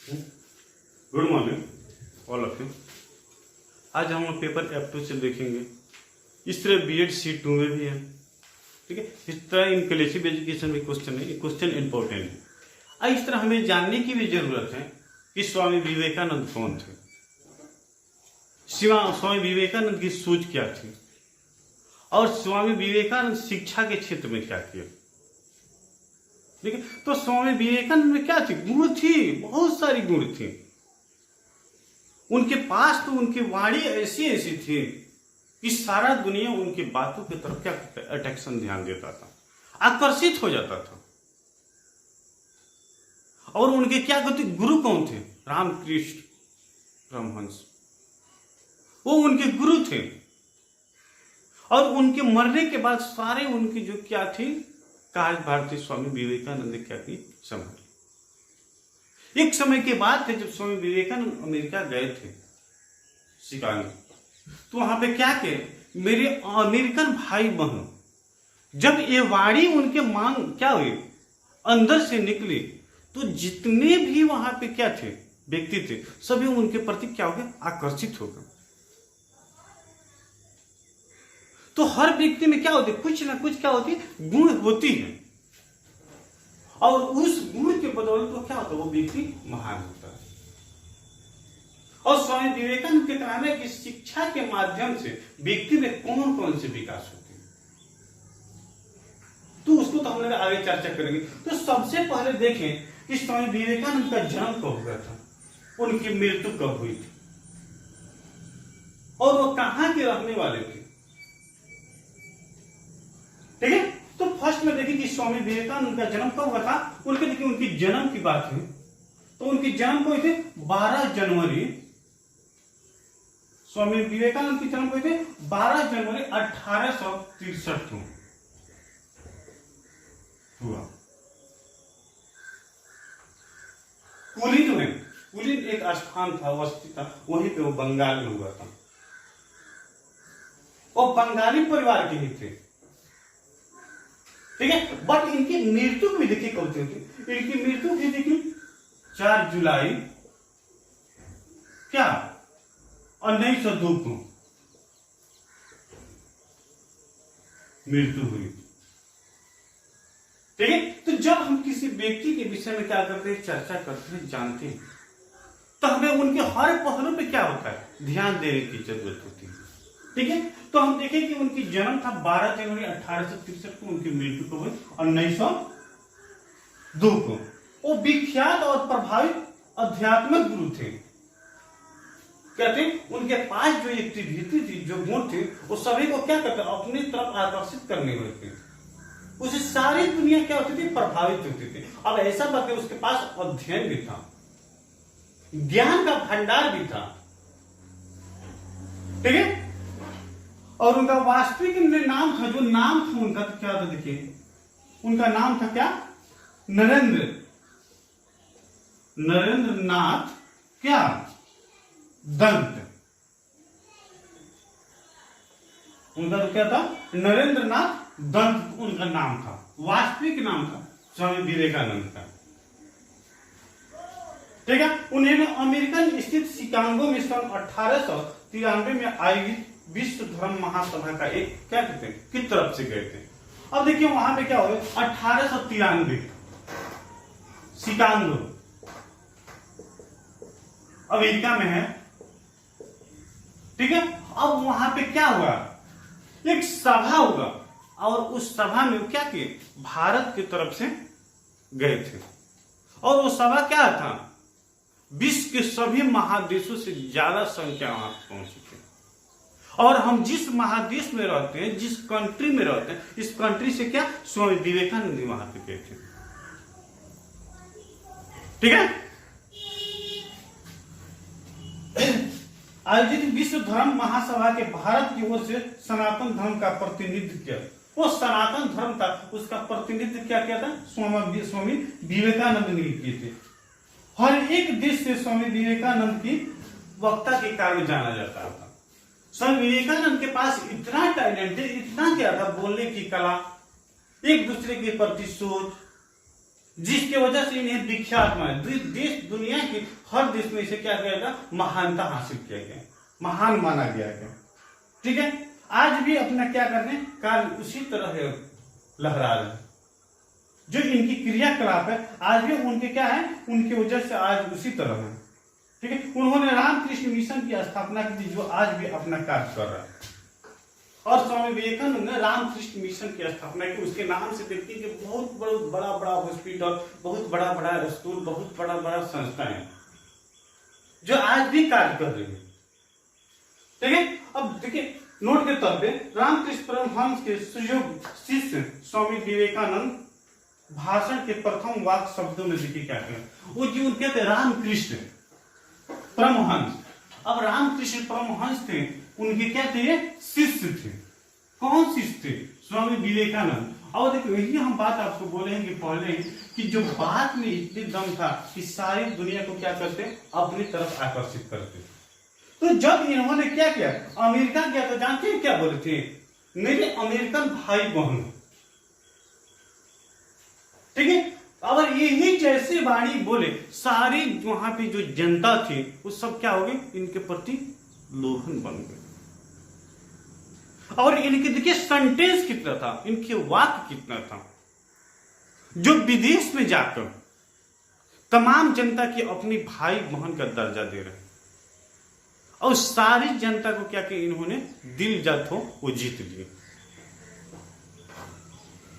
Good morning all of you. आज हम paper F2 से देखेंगे। इस तरह B.Ed C2 में भी है, ठीक है। इस तरह इनक्लूसिव एजुकेशन में क्वेश्चन है, ये क्वेश्चन इंपॉर्टेंट है। और इस तरह हमें जानने की भी जरूरत है कि स्वामी विवेकानंद कौन थे, स्वामी विवेकानंद की सोच क्या थी और स्वामी विवेकानंद शिक्षा के क्षेत्र में क्या किया, ठीक है। तो स्वामी विवेकानंद में क्या थी, गुण थी, बहुत सारी गुण थी उनके पास। तो उनकी वाणी ऐसी ऐसी थी कि सारा दुनिया उनकी बातों की तरफ क्या अट्रैक्शन ध्यान देता था, आकर्षित हो जाता था। और उनके क्या कहते गुरु कौन थे, रामकृष्ण परमहंस, वो उनके गुरु थे। और उनके मरने के बाद सारे उनकी जो क्या थी काज भारती स्वामी विवेकानंद ने क्या की संभाली। एक समय के बाद थे जब स्वामी विवेकानंद अमेरिका गए थे शिकागो, तो वहां पे क्या किए मेरे अमेरिकन भाई बहन, जब ये वाणी उनके मांग क्या हुई अंदर से निकली, तो जितने भी वहां पे क्या थे व्यक्ति थे सभी उनके प्रति क्या हो गए, आकर्षित हो गए। तो हर व्यक्ति में क्या होती, कुछ ना कुछ क्या होती, गुण होती है। और उस गुण के बदौलत तो क्या होता है, वो व्यक्ति महान होता है। और स्वामी विवेकानंद के कहना है कि शिक्षा के माध्यम से व्यक्ति में कौन कौन से विकास होते हैं, तो उसको तो हम लोग आगे चर्चा करेंगे। तो सबसे पहले देखें कि स्वामी विवेकानंद का जन्म कब हुआ था, उनकी मृत्यु कब हुई थी और वो कहां के रहने वाले थे, ठीक है। तो फर्स्ट में देखिए कि स्वामी विवेकानंद का जन्म कब हुआ था। उनके देखिए उनकी जन्म की बात है तो उनकी जन्म को थे 12 जनवरी, स्वामी विवेकानंद की जन्म को थे 12 जनवरी 1863 को हुआ। कुलीन में, कुलीन एक स्थान था, वस्ती था, वहीं पे वो बंगाल में हुआ था। वो बंगाली परिवार के ही थे, ठीक है। बट इनकी मृत्यु भी देखिए कब थी, इनकी मृत्यु भी देखिए 4 जुलाई क्या 1902 को मृत्यु हुई, ठीक है। तो जब हम किसी व्यक्ति के विषय में क्या करते हैं, चर्चा करते हैं, जानते हैं, तो हमें उनके हर पहलू पे क्या होता है, ध्यान देने की जरूरत होती है, ठीक है। तो हम देखें कि उनकी जन्म था 12 जनवरी 1863 को, उनकी मृत्यु को हुई 1902 को। वो विख्यात और प्रभावित आध्यात्मिक गुरु थे, कहते उनके पास जो एक्टिविटी थी, जो गुण थे, वो सभी को क्या करते अपनी तरफ आकर्षित करने होते, उसे सारी दुनिया क्या होती थी, प्रभावित होती थी। अब ऐसा बात है उसके पास अध्ययन भी था, ज्ञान का भंडार भी था, ठीक है। और उनका वास्तविक नाम था, जो नाम था उनका तो क्या था, देखिए उनका नाम था क्या, नरेंद्र नाथ क्या दंत। उनका तो क्या था, नरेंद्र नाथ दंत उनका नाम था, वास्तविक नाम था स्वामी विवेकानंद का, ठीक है। उन्होंने अमेरिकन स्थित शिकागो में सन 1893 में आयोजित विश्व धर्म महासभा का एक क्या कहते हैं किस तरफ से गए थे। अब देखिए वहां पे क्या हुआ, 1893 शिकागो अमेरिका में है, ठीक है। अब वहां पे क्या हुआ, एक सभा हुआ और उस सभा में क्या किए, भारत की तरफ से गए थे। और वो सभा क्या था, विश्व के सभी महादेशों से ज्यादा संख्या वहां पहुंची थी। और हम जिस महादेश में रहते हैं, जिस कंट्री में रहते हैं, इस कंट्री से क्या स्वामी विवेकानंद वहां पे गए थे, ठीक है। आयोजित विश्व धर्म महासभा के भारत की ओर से सनातन धर्म का प्रतिनिधित्व किया, वो सनातन धर्म था उसका प्रतिनिधित्व क्या किया था, स्वामी विवेकानंद ने किए थे। हर एक देश से स्वामी विवेकानंद की वक्ता के कारण जाना जाता था। स्वामी विवेकानंद के पास इतना टैलेंट है, इतना क्या था, बोलने की कला, एक दूसरे के प्रति सोच, जिसके वजह से इन्हें विख्यात माना, देश दुनिया की हर देश में इसे क्या किया गया, महानता हासिल किया गया, महान माना गया है। ठीक है, आज भी अपना क्या कर रहे हैं, कार्य उसी तरह है, लहरा रहे हैं। जो इनकी क्रियाकलाप है आज भी उनके क्या है, उनकी वजह से आज उसी तरह है। ठीक है, उन्होंने रामकृष्ण मिशन की स्थापना की थी, जो आज भी अपना कार्य कर रहा है। और स्वामी विवेकानंद ने रामकृष्ण मिशन की स्थापना की, उसके नाम से देखते हैं कि बहुत बड़ा बड़ा हॉस्पिटल, बहुत बड़ा बड़ा स्कूल, बहुत बड़ा बड़ा संस्थाएं जो आज भी कार्य कर रही है। ठीक है, अब देखिए नोट के तौर पे रामकृष्ण परमहंस के सुयोग्य शिष्य स्वामी विवेकानंद भाषण के प्रथम वाक्य शब्दों में देखिए क्या कहते हैं, वो जी उनके कहते रामकृष्ण परमहंस। अब रामकृष्ण परमहंस थे, उनके क्या थे, शिष्य थे। कौन शिष्य थे, स्वामी विवेकानंद। और देखिए यही हम बात आपको बोलेंगे पहले कि जो बात में इतने दम था कि सारी दुनिया को क्या करते, अपनी तरफ आकर्षित करते। तो जब इन्होंने क्या किया, अमेरिका गया तो जानते हैं क्या बोले थे, मेरे अमेरिकन भाई बहन। ठीक है, और यही जैसे वाणी बोले, सारी वहां पे जो जनता थी वो सब क्या हो गए, इनके प्रति लोभन बन गए। और इनके देखिए सेंटेंस कितना था, इनके वाक्य कितना था, जो विदेश में जाकर तमाम जनता की अपनी भाई बहन का दर्जा दे रहे हैं, और सारी जनता को क्या कि इन्होंने दिल जब हो वो जीत लिए।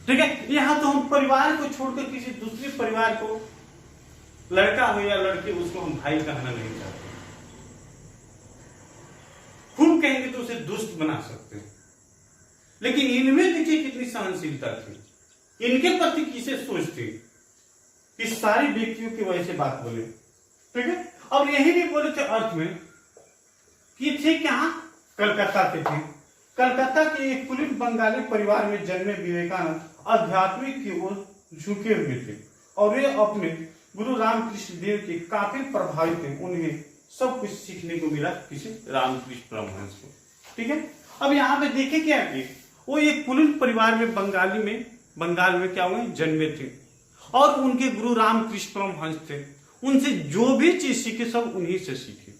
ठीक है, यहां तो हम परिवार को छोड़कर किसी दूसरे परिवार को, लड़का हो या लड़की, उसको हम भाई कहना नहीं चाहते। खून कहेंगे तो उसे दुष्ट बना सकते हैं, लेकिन इनमें देखिए कितनी सहनशीलता थी, इनके प्रति किसे सोच थी कि सारे व्यक्तियों की वजह से बात बोले। ठीक है, और यही भी बोले थे अर्थ में कि थे क्या, कलकत्ता के थे। कलकत्ता के एक कुलीन बंगाली परिवार में जन्मे विवेकानंद आध्यात्मिक की ओर झुके हुए थे, और वे अपने गुरु रामकृष्ण देव के काफी प्रभावित थे। उन्हें सब कुछ सीखने को मिला किसी रामकृष्ण परमहंस को। ठीक है, अब यहाँ पे देखे क्या कि वो एक कुलीन परिवार में बंगाल में क्या हुए, जन्मे थे, और उनके गुरु रामकृष्ण परमहंस थे। उनसे जो भी चीज सीखे सब उन्हीं से सीखे,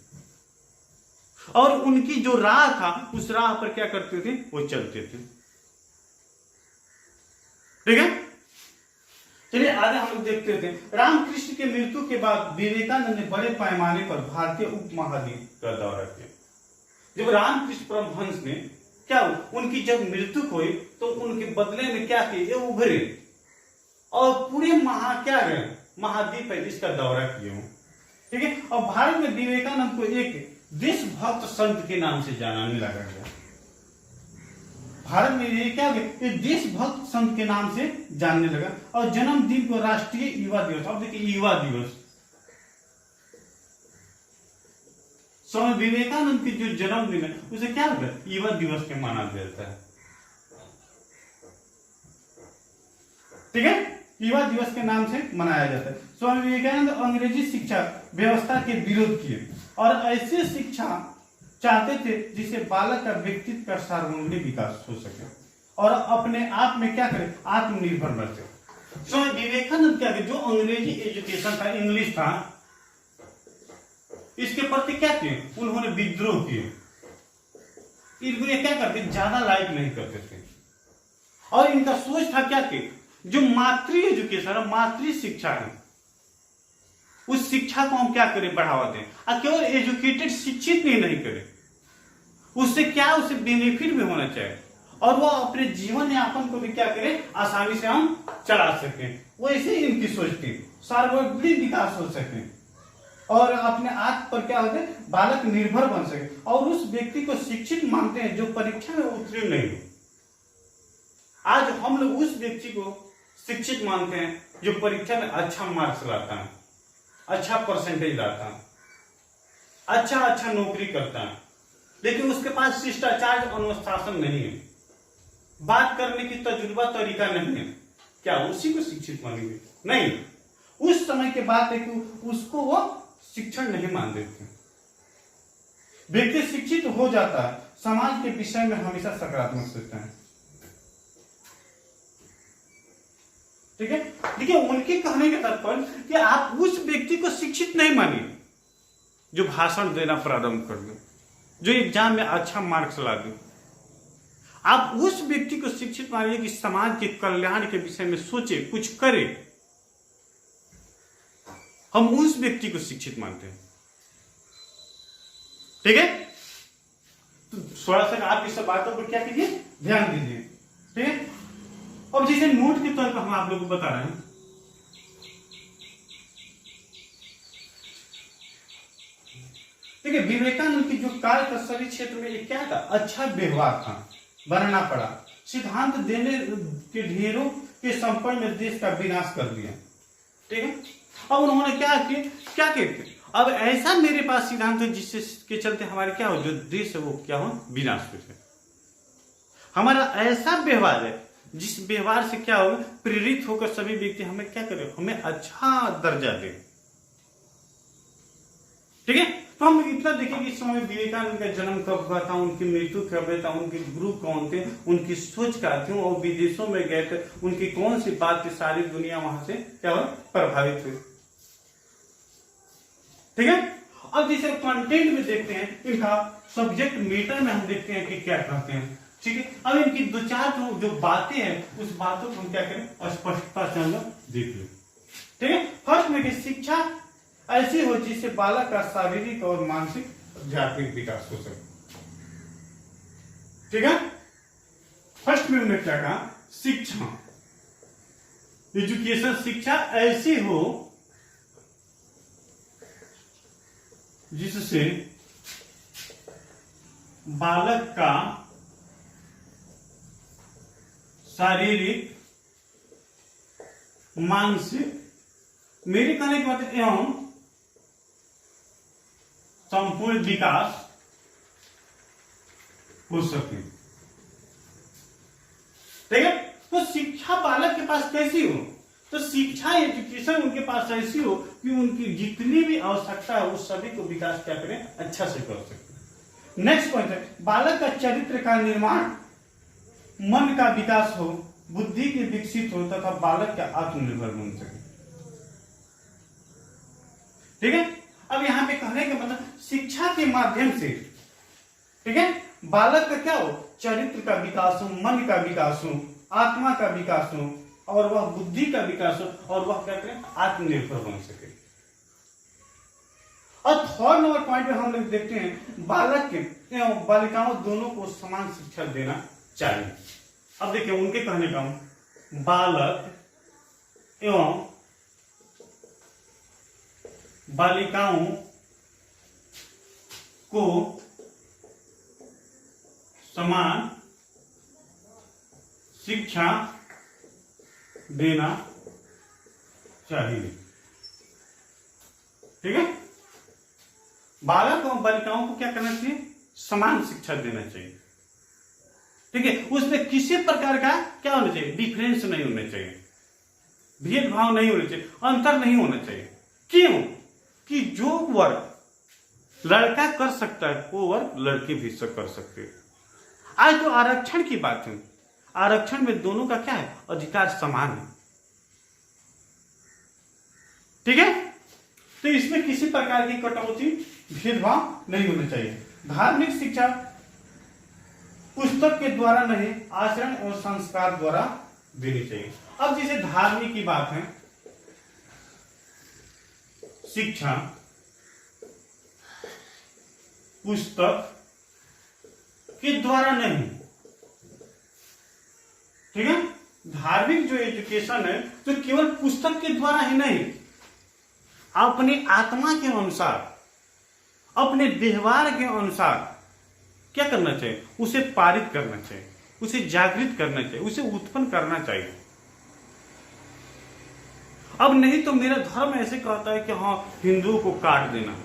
और उनकी जो राह था उस राह पर क्या करते थे, वो चलते थे। ठीक है, चलिए आगे हम लोग देखते थे। रामकृष्ण के मृत्यु के बाद विवेकानंद ने बड़े पैमाने पर भारतीय उपमहाद्वीप का दौरा किया। जब रामकृष्ण परमहंस ने क्या, उनकी जब मृत्यु हुई तो उनके बदले में क्या किए, उभरे और पूरे महाद्वीप है इसका दौरा किए। ठीक है, और भारत में विवेकानंद को एक देशभक्त संत के नाम से जानाने लगा गया। भारत में ये क्या, एक देशभक्त संत के नाम से जानने लगा, और जन्मदिन को राष्ट्रीय युवा दिवस। अब देखिए युवा दिवस, स्वामी विवेकानंद की जो जन्मदिन है उसे क्या होता है, युवा दिवस के माना जाता है। ठीक है, युवा दिवस के नाम से मनाया जाता है। स्वामी विवेकानंद अंग्रेजी शिक्षा व्यवस्था के विरोध किए, और ऐसी शिक्षा चाहते थे जिससे बालक का व्यक्तित्व का सर्वांगीण विकास हो सके और अपने आप में क्या करे, आत्मनिर्भर बन सके। स्वामी विवेकानंद क्या, जो अंग्रेजी एजुकेशन था, इंग्लिश था, इसके प्रति क्या किए, उन्होंने विद्रोह किए। इनको ये क्या करते, ज्यादा लाइक नहीं करते थे, और इनका सोच था क्या कि जो मातृ एजुकेशन, मातृ शिक्षा है, उस शिक्षा को हम क्या करें, बढ़ावा दें, और केवल एजुकेटेड शिक्षित नहीं करें, उससे क्या, उसे बेनिफिट भी होना चाहिए, और वो अपने जीवन यापन को भी क्या करें, आसानी से हम चला सकें। वैसे ही इनकी सोच थी, सार्वजनिक विकास हो सके और अपने आत्म पर क्या होते, बालक निर्भर बन सके, और उस व्यक्ति को शिक्षित मानते हैं जो परीक्षा में उत्तीर्ण नहीं हो। आज हम लोग उस व्यक्ति को शिक्षित मानते हैं जो परीक्षा में अच्छा मार्क्स लाता है, अच्छा परसेंटेज लाता है, अच्छा नौकरी करता है, लेकिन उसके पास शिष्टाचार अनुशासन नहीं है, बात करने की तजुर्बा तरीका नहीं है, क्या उसी को शिक्षित मानेंगे? नहीं, उस समय के बात है कि उसको वो शिक्षण नहीं मान देते। व्यक्ति शिक्षित हो जाता है, समाज के विषय में हमेशा सकारात्मक सोचता है। ठीक है। देखिए उनके कहने का तात्पर्य कि आप उस व्यक्ति को शिक्षित नहीं मानिए जो भाषण देना प्रारंभ कर दे, जो एग्जाम में अच्छा मार्क्स ला दे। आप उस व्यक्ति को शिक्षित मानिए कि समाज के कल्याण के विषय में सोचे, कुछ करे। हम उस व्यक्ति को शिक्षित मानते हैं, ठीक है। तो थोड़ा सा आप इस सब बातों पर क्या कीजिए, ध्यान दीजिए, ठीक है। अब जैसे नोट के तौर पर हम आप लोगों को बता रहे हैं, देखिए विवेकानंद की जो कार्य का सभी क्षेत्र में ये क्या था, अच्छा व्यवहार था, बनना पड़ा। सिद्धांत देने के ढेरों के संपर्क में देश का विनाश कर दिया, ठीक है। अब उन्होंने क्या किया, अब ऐसा मेरे पास सिद्धांत है जिससे के चलते हमारे क्या हो, जो देश है वो क्या हो, विनाश हो जाए। हमारा ऐसा व्यवहार है जिस व्यवहार से क्या होगा, प्रेरित होकर सभी व्यक्ति हमें क्या करें, हमें अच्छा दर्जा दे, ठीक है। तो हम इतना देखें कि इस समय विवेकानंद का जन्म कब हुआ था, उनकी मृत्यु कब हुआ था, उनके गुरु कौन थे, उनकी सोच क्या थी, और विदेशों में गए थे, उनकी कौन सी बात थी, सारी दुनिया वहां से क्या हुआ, प्रभावित हुई, ठीक है। अब जैसे कंटेंट में देखते हैं, इनका सब्जेक्ट मैटर में हम देखते हैं कि क्या कहते हैं, ठीक है। अब इनकी दो चार जो बातें हैं, उस बातों को हम क्या करें, स्पष्टता से हम देख लें, ठीक है। फर्स्ट में शिक्षा ऐसी हो जिससे बालक का शारीरिक और मानसिक आध्यात्मिक विकास हो सके, ठीक है। फर्स्ट में उन्होंने क्या कहा, शिक्षा, एजुकेशन, शिक्षा ऐसी हो जिससे बालक का शारीरिक, मानसिक, मेरे कहने के मतलब एवं संपूर्ण विकास हो सके, ठीक है। तो शिक्षा बालक के पास कैसी हो, तो शिक्षा एजुकेशन उनके पास ऐसी हो कि उनकी जितनी भी आवश्यकता है उस सभी को विकास क्या करें, अच्छा से कर सके। नेक्स्ट पॉइंट है, बालक का चरित्र का निर्माण, मन का विकास हो, बुद्धि के विकसित हो तथा बालक का आत्मनिर्भर बन सके, ठीक है। अब यहां पे कहने का मतलब शिक्षा के माध्यम से, ठीक है, बालक का क्या हो, चरित्र का विकास हो, मन का विकास हो, आत्मा का विकास हो, और वह बुद्धि का विकास हो, और वह क्या करें, आत्मनिर्भर बन सके। और थर्ड नंबर पॉइंट में हम लोग देखते हैं, बालक के एवं बालिकाओं दोनों को समान शिक्षा देना चाहिए। अब देखिए उनके कहने का, बालक एवं बालिकाओं को समान शिक्षा देना चाहिए, ठीक है। बालक और बालिकाओं को क्या करना चाहिए, समान शिक्षा देना चाहिए, ठीक है। उसमें किसी प्रकार का क्या होना चाहिए, डिफरेंस नहीं होना चाहिए, भेदभाव नहीं होना चाहिए, अंतर नहीं होना चाहिए। क्यों, कि जो वर्क लड़का कर सकता है वो वर्क लड़की भी कर सकते हैं। आज तो आरक्षण की बात है, आरक्षण में दोनों का क्या है, अधिकार समान है, ठीक है। तो इसमें किसी प्रकार की कटौती, भेदभाव नहीं होना चाहिए। धार्मिक शिक्षा पुस्तक के द्वारा नहीं, आचरण और संस्कार द्वारा देनी चाहिए। अब जैसे धार्मिक की बात है, शिक्षा पुस्तक के द्वारा नहीं, ठीक है। धार्मिक जो एजुकेशन है तो केवल पुस्तक के द्वारा ही नहीं, अपनी आत्मा के अनुसार, अपने व्यवहार के अनुसार क्या करना चाहिए, उसे पारित करना चाहिए, उसे जागृत करना चाहिए, उसे उत्पन्न करना चाहिए। अब नहीं तो मेरा धर्म ऐसे कहता है कि हाँ हिंदुओं को काट देना,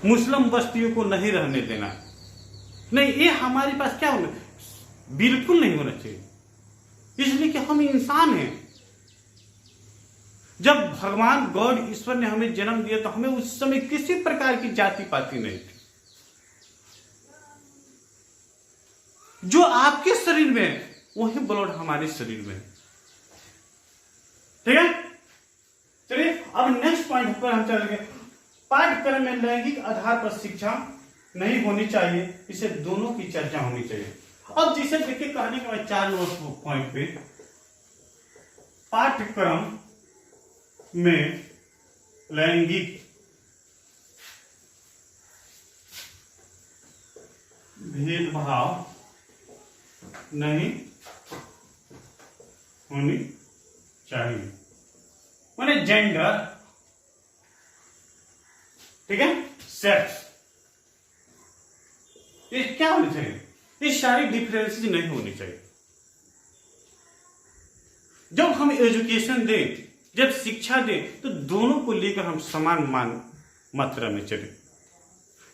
मुस्लिम बस्तियों को नहीं रहने देना, नहीं, ये हमारे पास क्या होना, बिल्कुल नहीं होना चाहिए। इसलिए कि हम इंसान हैं। जब भगवान गॉड ईश्वर ने हमें जन्म दिया तो हमें उस समय किसी प्रकार की जाति पाति नहीं थी। जो आपके शरीर में है वही ब्लड हमारे शरीर में है, ठीक है, चलिए अब नेक्स्ट पॉइंट पर हम चलेंगे। पाठ्यक्रम में लैंगिक आधार पर शिक्षा नहीं होनी चाहिए, इसे दोनों की चर्चा होनी चाहिए। अब जिसे देखिए कहने के बाद 4 नंबर पॉइंट पे, पाठ्यक्रम में लैंगिक भेदभाव नहीं होनी चाहिए, माने जेंडर, ठीक है, सेक्स, ये क्या होनी चाहिए, ये सारी डिफरेंसेस नहीं होनी चाहिए। जब हम एजुकेशन दें, जब शिक्षा दें, तो दोनों को लेकर हम समान मात्रा में चलें।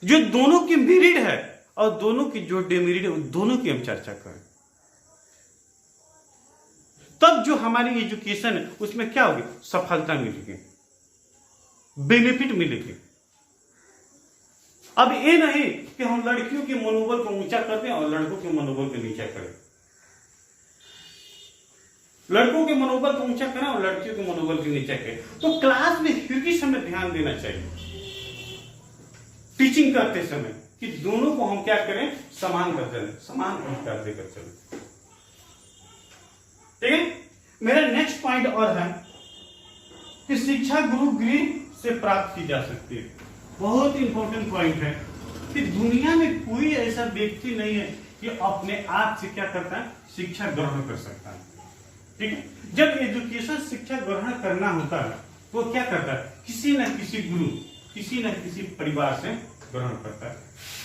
जो दोनों की मेरिट है और दोनों की जो डेमेरिट है, दोनों की हम चर्चा करें, तब जो हमारी एजुकेशन है उसमें क्या होगी, सफलता मिलेगी, बेनिफिट मिलेगी। अब ये नहीं कि हम लड़कियों के मनोबल को ऊंचा करते हैं और लड़कों के मनोबल को नीचा करें, लड़कों के मनोबल को ऊंचा करें और लड़कियों के मनोबल को नीचा करें। तो क्लास में फिर समय ध्यान देना चाहिए टीचिंग करते समय कि दोनों को हम क्या करें, समान कर चलें, समान अधिकार देकर चलें। ठीक है, मेरा नेक्स्ट पॉइंट और है कि शिक्षा गुरु गृह से प्राप्त की जा सकती है। बहुत इंपॉर्टेंट पॉइंट है कि दुनिया में कोई ऐसा व्यक्ति नहीं है कि अपने आप से क्या करता है, शिक्षा ग्रहण कर सकता है। ठीक है, जब एजुकेशन शिक्षा ग्रहण करना होता है तो क्या करता है, किसी न किसी गुरु, किसी न किसी परिवार से ग्रहण करता है।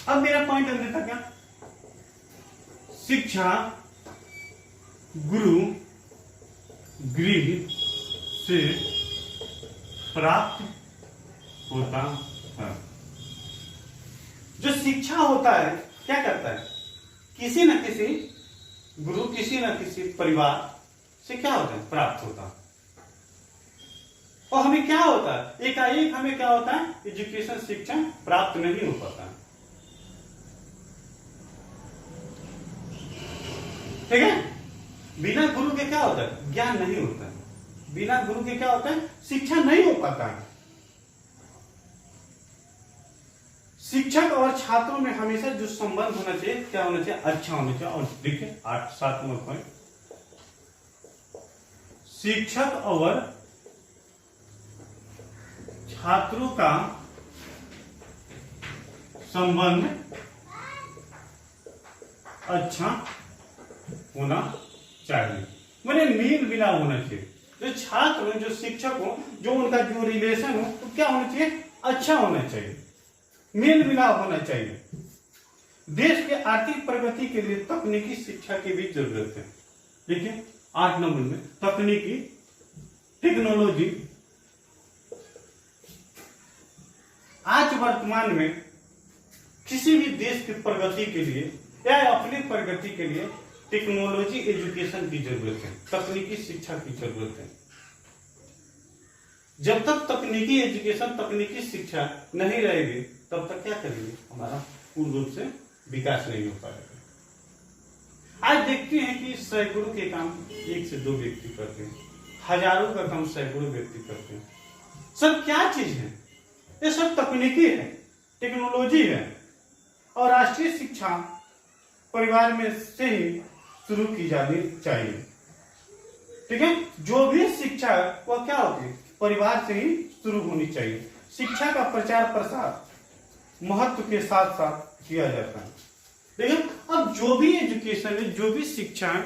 अब मेरा पॉइंट अंदर था क्या, शिक्षा गुरु गृह से प्राप्त होता है। जो शिक्षा होता है क्या करता है, किसी न किसी गुरु, किसी न किसी परिवार से क्या होता है, प्राप्त होता है। और हमें क्या होता है, एकाएक हमें क्या होता है, एजुकेशन शिक्षा प्राप्त नहीं हो पाता। ठीक है, बिना गुरु के क्या होता है, ज्ञान नहीं होता है। बिना गुरु के क्या होता है, शिक्षा नहीं हो पाता है। शिक्षक और छात्रों में हमेशा जो संबंध होना चाहिए, क्या होना चाहिए, अच्छा होना चाहिए। और देखिए 8-7 नंबर पॉइंट, शिक्षक और छात्रों का संबंध अच्छा होना चाहिए, मैंने मेल मिलाप होना चाहिए। जो छात्र हो, जो शिक्षक हो, जो उनका जो रिलेशन हो, तो क्या होना चाहिए, अच्छा होना चाहिए, मेल मिलाप होना चाहिए। देश के आर्थिक प्रगति के लिए तकनीकी शिक्षा की भी जरूरत है। देखिए 8 नंबर में तकनीकी, टेक्नोलॉजी। आज वर्तमान में किसी भी देश की प्रगति के लिए या अपनी प्रगति के लिए टेक्नोलॉजी एजुकेशन की जरूरत है, तकनीकी शिक्षा की जरूरत है। जब तक तकनीकी एजुकेशन, तकनीकी शिक्षा नहीं रहेगी, तब तक क्या करेंगे, हमारा पूर्ण रूप से विकास नहीं हो पाएगा। आज देखते हैं कि सैकड़ों के काम 1 से 2 व्यक्ति करते हैं, हजारों का काम सैकड़ों व्यक्ति करते हैं। सब क्या चीज है, ये सब तकनीकी है, टेक्नोलॉजी है। और राष्ट्रीय शिक्षा परिवार में से ही शुरू की जानी चाहिए। ठीक है, जो भी शिक्षा है वह क्या होती है, परिवार से ही शुरू होनी चाहिए। शिक्षा का प्रचार प्रसार महत्व के साथ साथ किया जाता है। देखिए, अब जो भी एजुकेशन है, जो भी शिक्षा है,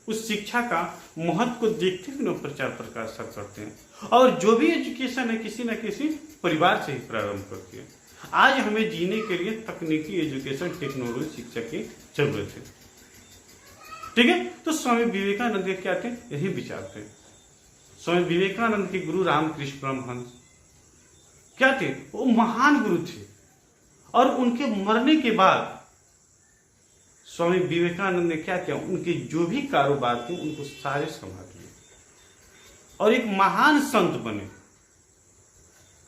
उस शिक्षा का महत्व को देखते हुए लोग प्रचार प्रसार करते हैं। और जो भी एजुकेशन है, किसी न किसी परिवार से ही प्रारंभ करती है। आज हमें जीने के लिए तकनीकी एजुकेशन, टेक्नोलॉजी शिक्षा की जरूरत है। ठीक है, तो स्वामी विवेकानंद क्या थे, यही विचार थे। स्वामी विवेकानंद के गुरु रामकृष्ण परमहंस क्या थे, वो महान गुरु थे। और उनके मरने के बाद स्वामी विवेकानंद ने क्या किया, उनके जो भी कारोबार थे उनको सारे संभाल लिए और एक महान संत बने,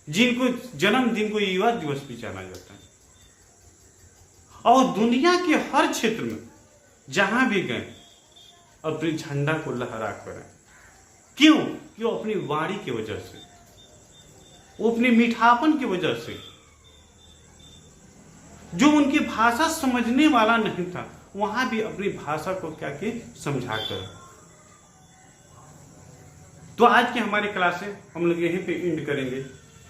जिनको जन्मदिन को युवा दिवस भी जाना जाता है। और दुनिया के हर क्षेत्र में जहां भी गए अपने झंडा को लहरा कर, क्यों, कि वो अपनी वाणी की वजह से, वो अपने मीठापन की वजह से, जो उनकी भाषा समझने वाला नहीं था वहां भी अपनी भाषा को क्या किए, समझा कर। तो आज की हमारी क्लासें हम लोग यहीं पे एंड करेंगे।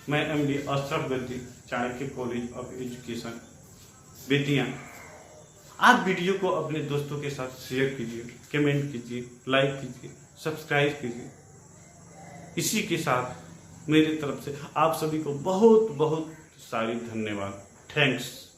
मैं MD Ashraf Gaddi, Chanakya college of education Bettiah. आप वीडियो को अपने दोस्तों के साथ शेयर कीजिए, कमेंट कीजिए, लाइक कीजिए, सब्सक्राइब कीजिए। इसी के साथ मेरी तरफ से आप सभी को बहुत बहुत सारी धन्यवाद। थैंक्स।